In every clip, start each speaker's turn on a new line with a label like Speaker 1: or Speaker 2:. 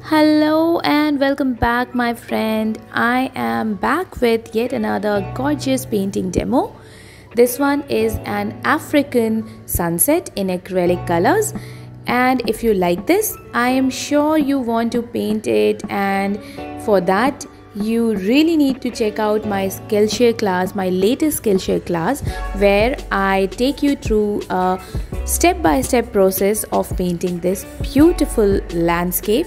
Speaker 1: Hello and welcome back, my friend. I am back with yet another gorgeous painting demo. This one is an African sunset in acrylic colors, and if you like this, I am sure you want to paint it, and for that you really need to check out my Skillshare class, my latest Skillshare class, where I take you through a step-by-step process of painting this beautiful landscape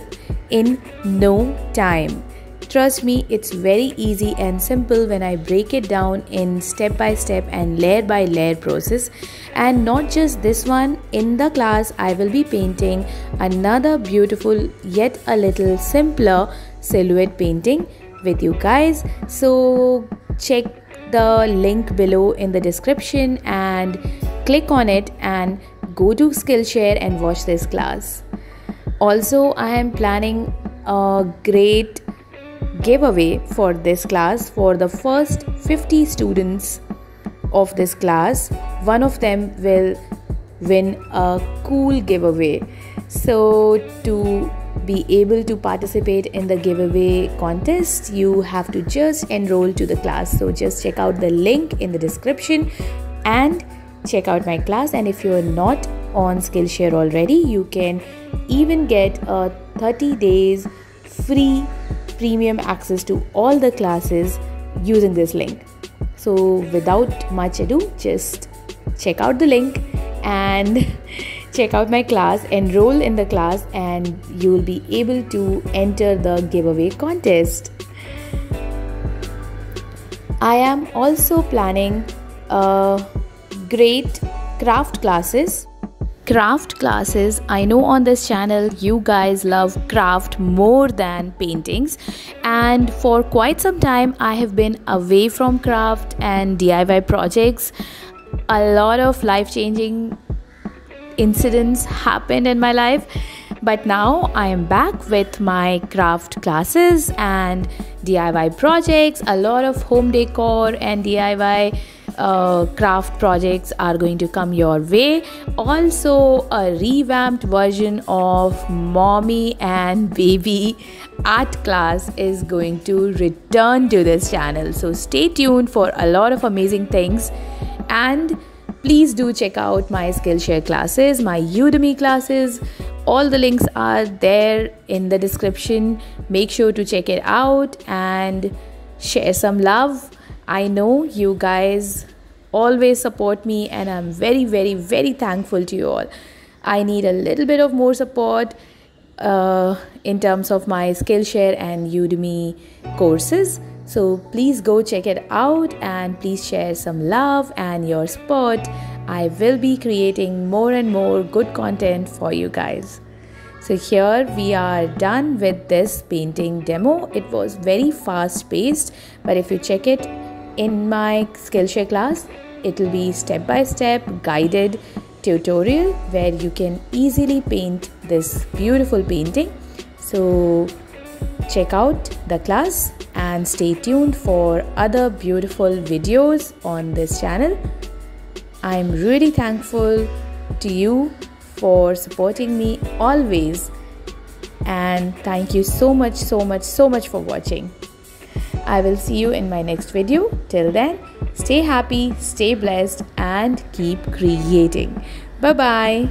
Speaker 1: in no time. Trust me, it's very easy and simple when I break it down in step-by-step and layer-by-layer process. And not just this one, in the class I will be painting another beautiful yet a little simpler silhouette painting with you guys. So check the link below in the description and click on it and go to Skillshare and watch this class. Also, I am planning a great giveaway for this class. For the first 50 students of this class, one of them will win a cool giveaway. So to be able to participate in the giveaway contest, you have to just enroll to the class. So just check out the link in the description and check out my class. And if you're not on Skillshare already, you can even get a 30 days free premium access to all the classes using this link. So without much ado, just check out the link and check out my class, enroll in the class, and you'll be able to enter the giveaway contest. I am also planning great craft classes. I know on this channel you guys love craft more than paintings, and for quite some time I have been away from craft and DIY projects. A lot of life-changing incidents happened in my life, but now I am back with my craft classes and DIY projects. A lot of home decor and DIY craft projects are going to come your way. Also, a revamped version of mommy and baby art class is going to return to this channel, so stay tuned for a lot of amazing things. And please do check out my Skillshare classes, my Udemy classes. All the links are there in the description. Make sure to check it out and share some love. I know you guys always support me, and I'm very, very, very thankful to you all. I need a little bit of more support in terms of my Skillshare and Udemy courses. So please go check it out and please share some love and your support. I will be creating more and more good content for you guys. So here we are done with this painting demo. It was very fast paced, but if you check it in my Skillshare class, it will be step-by-step guided tutorial where you can easily paint this beautiful painting. So check out the class and stay tuned for other beautiful videos on this channel. I'm really thankful to you for supporting me always, and thank you so much for watching. I will see you in my next video. Till then, stay happy, stay blessed, and keep creating. Bye bye.